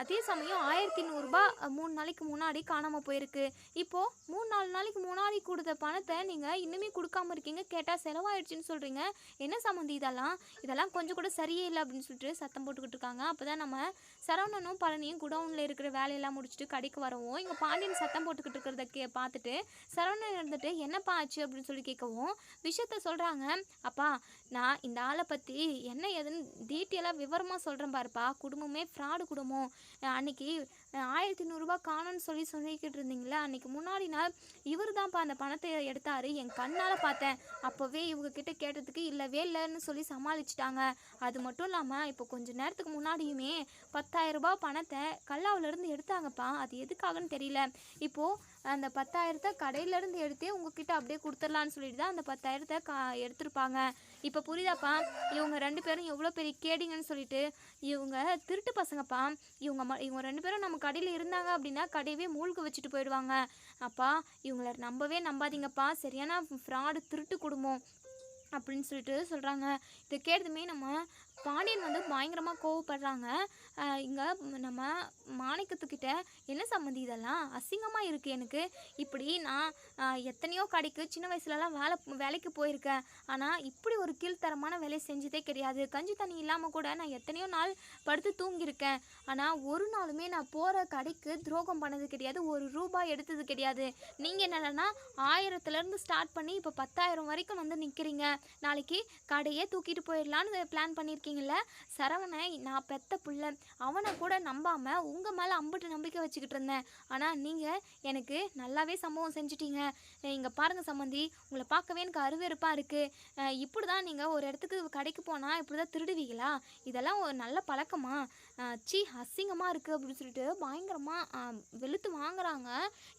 அதே சமயம் 1,100 ரூபா 3 நாளைக்கு முன்னாடி காணாமல் போயிருக்கு. இப்போது 3-4 நாளைக்கு முன்னாடி கொடுத்த பணத்தை நீங்கள் இன்னுமே கொடுக்காம இருக்கீங்க. கேட்டால் செலவாயிடுச்சுன்னு சொல்கிறீங்க. என்ன சம்மந்தி இதெல்லாம் கொஞ்சம் கூட சரியே இல்லை அப்படின்னு சொல்லிட்டு சத்தம் போட்டுக்கிட்டு இருக்காங்க. அப்போ தான் நம்ம சரவணனும் பழனியும் குடவுனில் இருக்கிற வேலையெல்லாம் முடிச்சுட்டு கடைக்கு வரவும், இங்கே பாண்டியன் சத்தம் போட்டுக்கிட்டு இருக்கிறத பார்த்துட்டு சரவணன் இருந்துட்டு என்னப்பா ஆச்சு அப்படின்னு சொல்லி கேட்கவும், விஷயத்த சொல்கிறாங்க. அப்பா நான் இந்த ஆளை பற்றி என்ன ஏதுன்னு டீட்டெயிலாக விவரமாக சொல்கிறேன் பாருப்பா. குடும்பமே ஃப்ராடு குடும்பம். அன்னைக்கு 1,100 ரூபா காணும்னு சொல்லிக்கிட்டு இருந்தீங்களா, அன்னைக்கு முன்னாடி நாள் இவர் தான்ப்பா அந்த பணத்தை எடுத்தார். என் கண்ணால் பார்த்தேன். அப்போவே இவங்கக்கிட்ட கேட்டதுக்கு இல்லவே இல்லைன்னு சொல்லி சமாளிச்சிட்டாங்க. அது மட்டும் இல்லாமல் இப்போ கொஞ்சம் நேரத்துக்கு முன்னாடியுமே 10,000 ரூபா பணத்தை கல்லாவிலேருந்து எடுத்தாங்கப்பா. அது எதுக்காகன்னு தெரியல. இப்போது அந்த 10,000 கடையிலேருந்து எடுத்தே உங்ககிட்ட அப்படியே கொடுத்துடலான்னு சொல்லிட்டு தான் அந்த 10,000 எடுத்திருப்பாங்க. இப்போ புரியுதாப்பா இவங்க 2 பேரும் எவ்வளோ பெரிய கேடிங்கன்னு சொல்லிட்டு? இவங்க திருட்டு பசங்கப்பா. இவங்க 2 பேரும் நம்ம கடையில் இருந்தாங்க அப்படின்னா கடையவே மூழ்க வச்சுட்டு போயிடுவாங்க. அப்பா இவங்கள நம்பவே நம்பாதீங்கப்பா, சரியான ஃப்ராடு திருட்டு குடும்பம் அப்படின்னு சொல்லிட்டு சொல்கிறாங்க. இதை கேட்டதுமே நம்ம பாண்டியன் வந்து பயங்கரமாக கோவப்படுறாங்க. இங்கே நம்ம மாணிக்கத்துக்கிட்ட என்ன சம்மந்தி இதெல்லாம் அசிங்கமாக இருக்குது எனக்கு. இப்படி நான் எத்தனையோ கடைக்கு சின்ன வயசுலலாம் வேலைக்கு போயிருக்கேன். ஆனால் இப்படி ஒரு கீழ்த்தரமான வேலை செஞ்சதே கிடையாது. கஞ்சி தண்ணி இல்லாமல் கூட நான் எத்தனையோ நாள் படுத்து தூங்கியிருக்கேன். ஆனால் ஒரு நாளுமே நான் போகிற கடைக்கு துரோகம் பண்ணது கிடையாது, ஒரு ரூபாய் எடுத்தது கிடையாது. நீங்கள் என்னன்னா 1000லேருந்து ஸ்டார்ட் பண்ணி இப்போ 10,000 வரைக்கும் வந்து நிற்கிறீங்க. நாளைக்கு கடையே தூக்கிட்டு போயிடலான்னு பிளான் பண்ணியிருக்கீங்கல்ல. சரவணை நான் பெத்த புள்ள, அவனை கூட நம்பாமல் உங்கள் மேலே அம்புட்டு நம்பிக்கை வச்சுக்கிட்டு இருந்தேன். ஆனால் நீங்கள் எனக்கு நல்லாவே சம்பவம் செஞ்சிட்டீங்க. இங்கே பாருங்கள் சம்மந்தி, உங்களை பார்க்கவே எனக்கு அருவருப்பாக இருக்குது. இப்படி தான் நீங்கள் ஒரு இடத்துக்கு கடைக்கு போனால் இப்படி தான் திருடுவீங்களா? இதெல்லாம் ஒரு நல்ல பழக்கமா? அசிங்கமாக இருக்குது அப்படின்னு சொல்லிட்டு பயங்கரமாக வெளுத்து வாங்குறாங்க.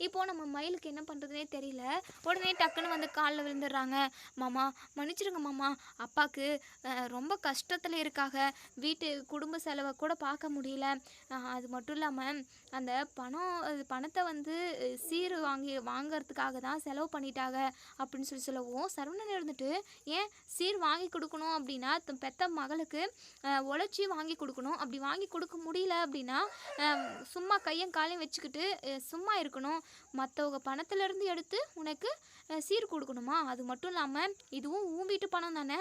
இப்போது நம்ம மயிலுக்கு என்ன பண்ணுறதுனே தெரியல. உடனே டக்குன்னு வந்து காலில் விழுந்துடுறாங்க. மாமா மன்னிச்சிடுங்க மாமா, அப்பாவுக்கு ரொம்ப கஷ்டத்தில் இருக்காங்க, வீட்டு குடும்ப செலவை கூட பார்க்க முடியல, அது மட்டும் இல்லாமல் அந்த பணத்தை வந்து சீர் வாங்கிறதுக்காக தான் செலவு பண்ணிட்டாங்க அப்படின்னு சொல்லவும், சரவணன் இருந்துட்டு ஏன் சீர் வாங்கி கொடுக்கணும் அப்படின்னா பெத்த மகளுக்கு உழைச்சி வாங்கி கொடுக்கணும், அப்படி வாங்கி கொடுக்க முடியல அப்படின்னா சும்மா கையும் காலையும் வச்சுக்கிட்டு சும்மா இருக்கணும், மற்றவங்க பணத்திலேருந்து எடுத்து உனக்கு சீர் கொடுக்கணுமா? அது மட்டும் இல்லாமல் இதுவும் உன் வீட்டு பணம் தானே,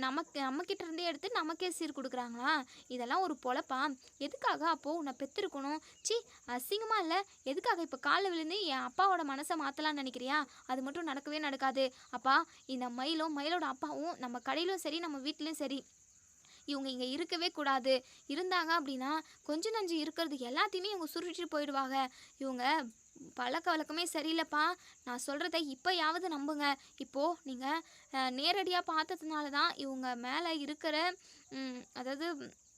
நம்மக்கிட்ட இருந்தே எடுத்து நமக்கே சீர் கொடுக்குறாங்களா? இதெல்லாம் ஒரு பொழப்பா? எதுக்காக அப்போது உன்னை பெற்றிருக்கணும்? சி, அசிங்கமாக இல்லை? எதுக்காக இப்போ காலில் விழுந்து என் அப்பாவோட மனசை மாற்றலான்னு நினைக்கிறியா? அது மட்டும் நடக்கவே நடக்காது. அப்பா, இந்த மயிலோட அப்பாவும் நம்ம கடையிலும் சரி நம்ம வீட்லேயும் சரி இவங்க இங்கே இருக்கவே கூடாது. இருந்தாங்க அப்படின்னா கொஞ்சம் நஞ்சு இருக்கிறது எல்லாத்தையுமே இவங்க சுருட்டிட்டு போயிடுவாங்க. இவங்க பழக்க வழக்கமே சரியில்லைப்பா. நான் சொல்கிறத இப்போயாவது நம்புங்க. இப்போது நீங்கள் நேரடியாக பார்த்ததுனால தான் இவங்க மேலே இருக்கிற அதாவது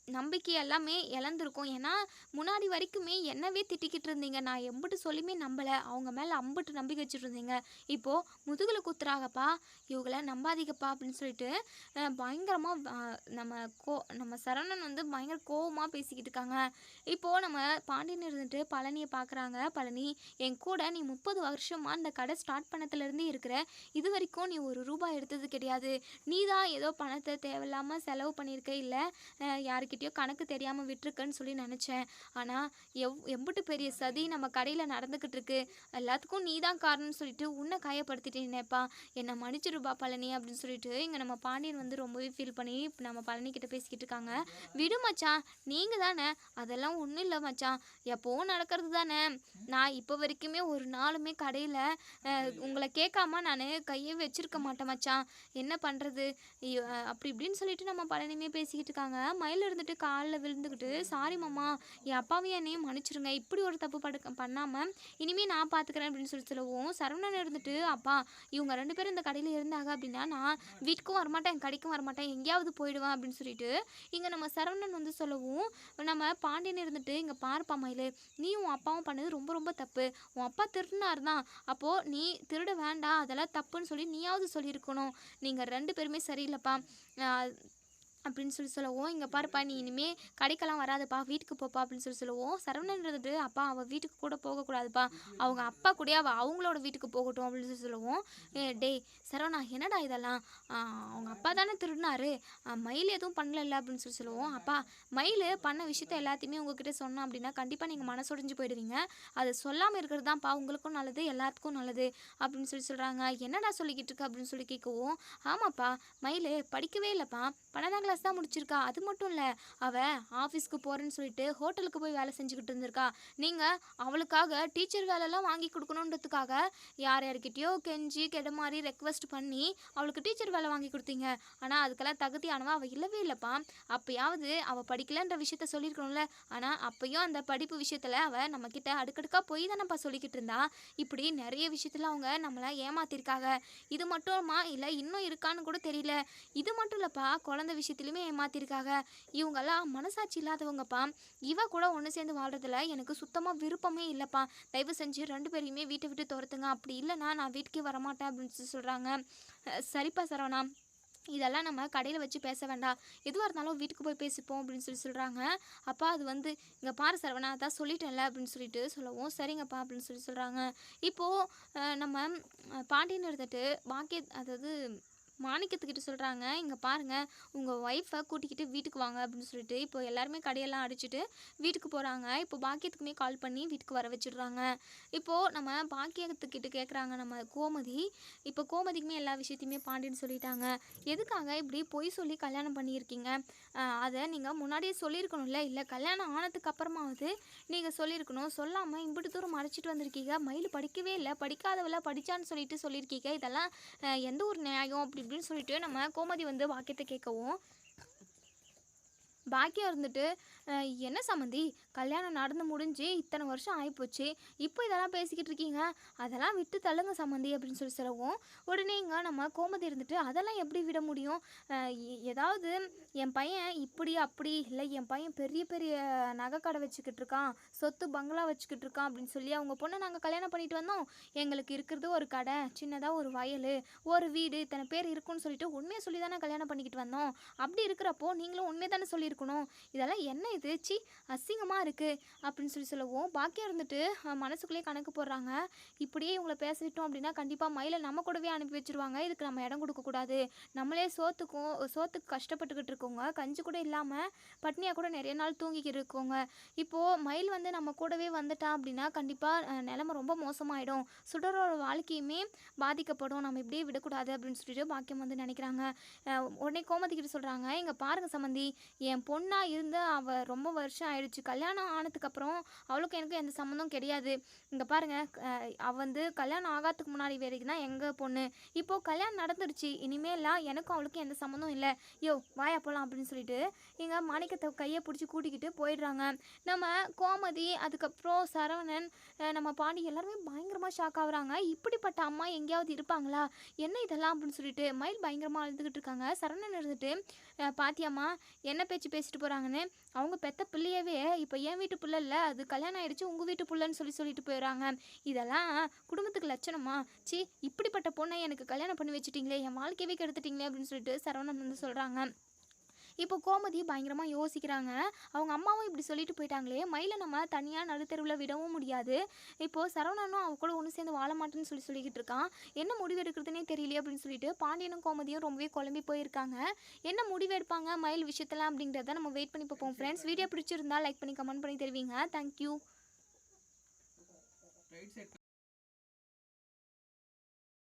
நம்பிக்கை எல்லாமே இழந்திருக்கும். ஏன்னா முன்னாடி வரைக்குமே என்னவே திட்டிக்கிட்டு இருந்தீங்க, நான் எம்பிட்டு சொல்லியுமே நம்பலை, அவங்க மேலே அம்பிட்டு நம்பிக்கை வச்சுட்டு இருந்தீங்க. இப்போது முதுகில் குத்துறாங்கப்பா, இவங்கள நம்பாதீங்கப்பா அப்படின்னு சொல்லிட்டு பயங்கரமாக நம்ம சரவணன் வந்து பயங்கர கோவமாக பேசிக்கிட்டு இருக்காங்க. இப்போது நம்ம பாண்டியன் இருந்துட்டு பழனியை பார்க்குறாங்க. பழனி, என் கூட நீ 30 வருஷமாக இந்த கடை ஸ்டார்ட் பண்ணத்துலேருந்து இருக்கிற, இது வரைக்கும் நீ ஒரு ரூபாய் எடுத்தது கிடையாது. நீ தான் ஏதோ பணத்தை தேவையில்லாமல் செலவு பண்ணியிருக்க, இல்லை யாருக்கு கணக்கு தெரியாமல் விட்டுருக்கன்னு சொல்லி நினச்சேன். ஆனால் எம்பிட்டு பெரிய சதி நம்ம கடையில் நடந்துக்கிட்டு இருக்கு, எல்லாத்துக்கும் நீ தான் காரணம்னு சொல்லிட்டு உன்னை காயப்படுத்திட்டேனேப்பா, என்னை மன்னிச்சிருப்பா பழனி அப்படின்னு சொல்லிட்டு இங்கே நம்ம பாண்டியன் வந்து ரொம்பவே ஃபீல் பண்ணி நம்ம பழனிக்கிட்ட பேசிக்கிட்டு இருக்காங்க. விடு மச்சான், நீங்கள் தானே, அதெல்லாம் ஒன்றும் இல்லை மச்சான், எப்போவும் நடக்கிறது தானே. நான் இப்போ வரைக்குமே ஒரு நாளுமே கடையில் உங்களை கேட்காம நான் கையே வச்சிருக்க மாட்டேன் மச்சான், என்ன பண்ணுறது அப்படி இப்படின்னு சொல்லிட்டு நம்ம பழனியுமே பேசிக்கிட்டு இருக்காங்க. மயில் இருந்துட்டு காலில் விழுந்துக்கிட்டு, சாரி மாமா, என் அப்பாவையும் என்னையும் மன்னிச்சிருங்க, இப்படி ஒரு தப்பு பண்ணாமல் இனிமேல் நான் பார்த்துக்கிறேன் அப்படின்னு சொல்லவும், சரவணன் இருந்துட்டு, அப்பா, இவங்க 2 பேரும் இந்த கடையில் இருந்தாங்க அப்படின்னா நான் வீட்டுக்கும் வரமாட்டேன், கடைக்கும் வரமாட்டேன், எங்கேயாவது போயிடுவேன் அப்படின்னு சொல்லிட்டு இங்கே நம்ம சரவணன் வந்து சொல்லவும், நம்ம பாண்டியன் இருந்துட்டு, இங்கே பாருப்பா மயில், நீ உன் அப்பாவும் பண்ணது ரொம்ப ரொம்ப தப்பு, உன் அப்பா திருடினார் தான், அப்போது நீ திருட வேண்டாம், அதெல்லாம் தப்புன்னு சொல்லி நீயாவது சொல்லியிருக்கணும், நீங்கள் 2 பேருமே சரியில்லைப்பா அப்படின்னு சொல்லவும், இங்கே பாருப்பா, நீ இனிமேல் கடைக்கெல்லாம் வராதப்பா, வீட்டுக்கு போப்பா அப்படின்னு சொல்லவும், சரவணன் இருந்துட்டு, அப்பா, அவள் வீட்டுக்கு கூட போகக்கூடாதுப்பா, அவங்க அப்பா கூடயே அவங்களோட வீட்டுக்கு போகட்டும் அப்படின்னு சொல்லவும், டேய் சரவணா, என்னடா இதெல்லாம், அவங்க அப்பா தானே திருடினாரு, மயில் எதுவும் பண்ணல அப்படின்னு சொல்லவும், அப்பா, மயில் பண்ண விஷயத்த எல்லாத்தையுமே உங்ககிட்ட சொன்னோம் அப்படின்னா கண்டிப்பாக நீங்கள் மனசொடைஞ்சு போயிடுவீங்க, அது சொல்லாமல் இருக்கிறது தான்ப்பா உங்களுக்கும் நல்லது, எல்லாத்துக்கும் நல்லது அப்படின்னு சொல்கிறாங்க. என்னடா சொல்லிக்கிட்டு இருக்கு அப்படின்னு சொல்லி கேட்கவும், ஆமாப்பா, மயில் படிக்கவே இல்லைப்பா, 12ஆம் கிளாஸ் தான் முடிச்சிருக்கா, அது மட்டும் இல்லை, அவள் ஆஃபீஸ்க்கு போகிறேன்னு சொல்லிட்டு ஹோட்டலுக்கு போய் வேலை செஞ்சுக்கிட்டு இருந்திருக்கா, நீங்கள் அவளுக்காக டீச்சர் வேலைலாம் வாங்கி கொடுக்கணுன்றதுக்காக யார்கிட்டயோ கெஞ்சி மாதிரி ரெக்வஸ்ட் பண்ணி அவளுக்கு டீச்சர் வேலை வாங்கி கொடுத்தீங்க, ஆனால் அதுக்கெல்லாம் தகுதியானவ அவள் இல்லவே இல்லைப்பா, அப்போயாவது அவள் படிக்கலன்ற விஷயத்த சொல்லியிருக்கணும்ல, ஆனால் அப்போயும் அந்த படிப்பு விஷயத்தில் அவள் நம்மக்கிட்ட அடுக்கடுக்காக போய் தானேப்பா சொல்லிக்கிட்டு இருந்தா, இப்படி நிறைய விஷயத்தில் அவங்க நம்மளை ஏமாத்திருக்காங்க, இது மட்டுமா இல்லை இன்னும் இருக்கான்னு கூட தெரியல, இது மட்டும் இல்லைப்பா, குழந்தை விஷயத்துலையுமே ஏமாத்திருக்காங்க, இவங்கெல்லாம் மனசாட்சி இல்லாதவங்கப்பா, இவ கூட ஒன்று சேர்ந்து வாழ்றதுல எனக்கு சுத்தமாக விருப்பமே இல்லைப்பா, தயவு செஞ்சு 2 பேரையுமே வீட்டை விட்டு துரத்துங்க, அப்படி இல்லைனா நான் வீட்டுக்கே வரமாட்டேன் அப்படின்னு சொல்கிறாங்க. சரிப்பா சரவணா, இதெல்லாம் நம்ம கடையில் வச்சு பேச வேண்டாம், எதுவாக இருந்தாலும் வீட்டுக்கு போய் பேசிப்போம் அப்படின்னு சொல்கிறாங்க. அப்பா, அது வந்து இங்கே பாரு சரவணா, அதான் சொல்லிட்டேன்ல அப்படின்னு சொல்லிட்டு சொல்லவும், சரிங்கப்பா அப்படின்னு சொல்கிறாங்க. இப்போது நம்ம பாண்டியன் எடுத்துகிட்டு அதாவது மாணிக்கத்துக்கிட்ட சொல்கிறாங்க, இங்கே பாருங்கள், உங்கள் ஒய்ஃபை கூட்டிக்கிட்டு வீட்டுக்கு வாங்க அப்படின்னு சொல்லிட்டு இப்போ எல்லாருமே கடையெல்லாம் அடிச்சுட்டு வீட்டுக்கு போகிறாங்க. இப்போ பாக்கியத்துக்குமே கால் பண்ணி வீட்டுக்கு வர வச்சிடுறாங்க. இப்போது நம்ம பாக்கியத்துக்கிட்ட கேட்குறாங்க நம்ம கோமதி, இப்போ கோமதிக்குமே எல்லா விஷயத்தையுமே பாண்டியன்னு சொல்லிட்டாங்க, எதுக்காக இப்படி பொய் சொல்லி கல்யாணம் பண்ணியிருக்கீங்க, அதை நீங்கள் முன்னாடியே சொல்லியிருக்கணும்ல, இல்லை கல்யாணம் ஆனதுக்கு அப்புறமாவது நீங்கள் சொல்லியிருக்கணும், சொல்லாமல் இம்பிட்டு தூரம் மறைச்சிட்டு வந்திருக்கீங்க, மயில் படிக்கவே இல்லை, படிக்காதவள படித்தான்னு சொல்லிட்டு சொல்லியிருக்கீங்க, இதெல்லாம் எந்த ஒரு நியாயம் அப்படி இப்படின்னு சொல்லிட்டு நம்ம கோமதி வந்து வாக்கியத்தை கேட்கவும், பாக்கியம் இருந்துட்டு என்ன சம்மந்தி, கல்யாணம் நடந்து முடிஞ்சு இத்தனை வருஷம் ஆகிப்போச்சு, இப்போ இதெல்லாம் பேசிக்கிட்டு இருக்கீங்க, அதெல்லாம் விட்டு தள்ளுங்க சம்மந்தி அப்படின்னு சொல்லவும், உடனே இங்கே நம்ம கோமதி இருந்துட்டு அதெல்லாம் எப்படி விட முடியும், ஏதாவது என் பையன் இப்படி அப்படி இல்லை, என் பையன் பெரிய பெரிய நகைக்கடை வச்சுக்கிட்டு இருக்கான், சொத்து பங்களா வச்சுக்கிட்டு இருக்கான் அப்படின்னு சொல்லி அவங்க பொண்ணை நாங்கள் கல்யாணம் பண்ணிட்டு வந்தோம், எங்களுக்கு இருக்கிறது ஒரு கடை, சின்னதாக ஒரு வயல், ஒரு வீடு, இத்தனை பேர் இருக்குன்னு சொல்லிட்டு உண்மையை சொல்லி தானே கல்யாணம் பண்ணிக்கிட்டு வந்தோம், அப்படி இருக்கிறப்போ நீங்களும் உண்மையை தானே சொல்லியிருக்கணும், இதெல்லாம் என்ன இது, சி அசிங்கமாக இருக்குது அப்படின்னு சொல்லவும், பாக்கியம் இருந்துட்டு மனசுக்குள்ளேயே கணக்கு போடுறாங்க, இப்படியே இவங்களை பேச விட்டோம் அப்படின்னா கண்டிப்பாக மயிலை நம்ம கூடவே அனுப்பி வச்சுருவாங்க, இதுக்கு நம்ம இடம் கொடுக்கக்கூடாது, நம்மளே சோத்துக்கு கஷ்டப்பட்டுக்கிட்டு இருக்கோங்க, கஞ்சி கூட இல்லாமல் பட்னியாக கூட நிறைய நாள் தூங்கிக்கிட்டு இருக்கோங்க, இப்போது மயில் வந்து நம்ம கூடவே வந்துட்டா அப்படின்னா கண்டிப்பாக நிலைமை ரொம்ப மோசமாயிடும், சுடரோட வாழ்க்கையுமே பாதிக்கப்படும், நம்ம இப்படியே விடக்கூடாது அப்படின்னு சொல்லிட்டு பாக்கியம் வந்து நினைக்கிறாங்க. உடனே கோமதிக்கிட்ட சொல்கிறாங்க, இங்கே பாருங்க சம்மந்தி, என் பொண்ணாக இருந்து அவள் ரொம்ப வருஷம் ஆயிடுச்சு, கல்யாணம் ஆனதுக்கப்புறம் அவளுக்கும் எனக்கும் எந்த சம்மந்தம் கிடையாது, இங்கே பாருங்கள் அவள் வந்து கல்யாணம் ஆகாததுக்கு முன்னாடி வரைக்கும் தான் எங்கள் பொண்ணு, இப்போது கல்யாணம் நடந்துருச்சு, இனிமேலாம் எனக்கும் அவளுக்கும் எந்த சம்மந்தம் இல்லை, யோ வாயா போகலாம் அப்படின்னு சொல்லிட்டு இங்கே மாணிக்கத்தை கையை பிடிச்சி கூட்டிக்கிட்டு போயிடுறாங்க. நம்ம கோமதி அதுக்கப்புறம் சரவணன் நம்ம பாண்டி எல்லாருமே பயங்கரமாக ஷாக் ஆகுறாங்க, இப்படிப்பட்ட அம்மா எங்கேயாவது இருப்பாங்களா, என்ன இதெல்லாம் அப்படின்னு சொல்லிட்டு மயில் பயங்கரமாக அழுதுகிட்டு இருக்காங்க. சரவணன் இருந்துட்டு பாத்தியாம்மா என்ன பேச்சு பேசிட்டு போகிறாங்கன்னு, அவங்க பெத்த பிள்ளையவே இப்போ என் வீட்டு பிள்ளை இல்லை, அது கல்யாணம் ஆகிடுச்சு உங்கள் வீட்டு பிள்ளைன்னு சொல்லிட்டு போயிடுறாங்க, இதெல்லாம் குடும்பத்துக்கு லட்சணமா, சி இப்படிப்பட்ட பொண்ணை எனக்கு கல்யாணம் பண்ணி வச்சுட்டிங்களே, என் வாழ்க்கையவே கெடுத்துட்டிங்களே அப்படின்னு சொல்லிட்டு சரவணன் வந்து சொல்கிறாங்க. இப்போ கோமதி பயங்கரமாக யோசிக்கிறாங்க, அவங்க அம்மாவும் இப்படி சொல்லிட்டு போயிட்டாங்களே, மயிலை நம்ம தனியாக நடுத்தெருவில் விடவும் முடியாது, இப்போது சரவணனும் அவ கூட ஒன்று சேர்ந்து வாழ மாட்டேன்னு சொல்லிக்கிட்டு இருக்கான், என்ன முடிவு எடுக்கிறதுனே தெரியலையே அப்படின்னு சொல்லிட்டு பாண்டியனும் கோமதியும் ரொம்பவே குழம்பி போயிருக்காங்க. என்ன முடிவு எடுப்பாங்க மயில் விஷயத்தெல்லாம் அப்படிங்கிறத நம்ம வெயிட் பண்ணி பார்ப்போம் ஃப்ரெண்ட்ஸ். வீடியோ பிடிச்சிருந்தா லைக் பண்ணி கமெண்ட் பண்ணி தருவீங்க. தேங்க்யூ.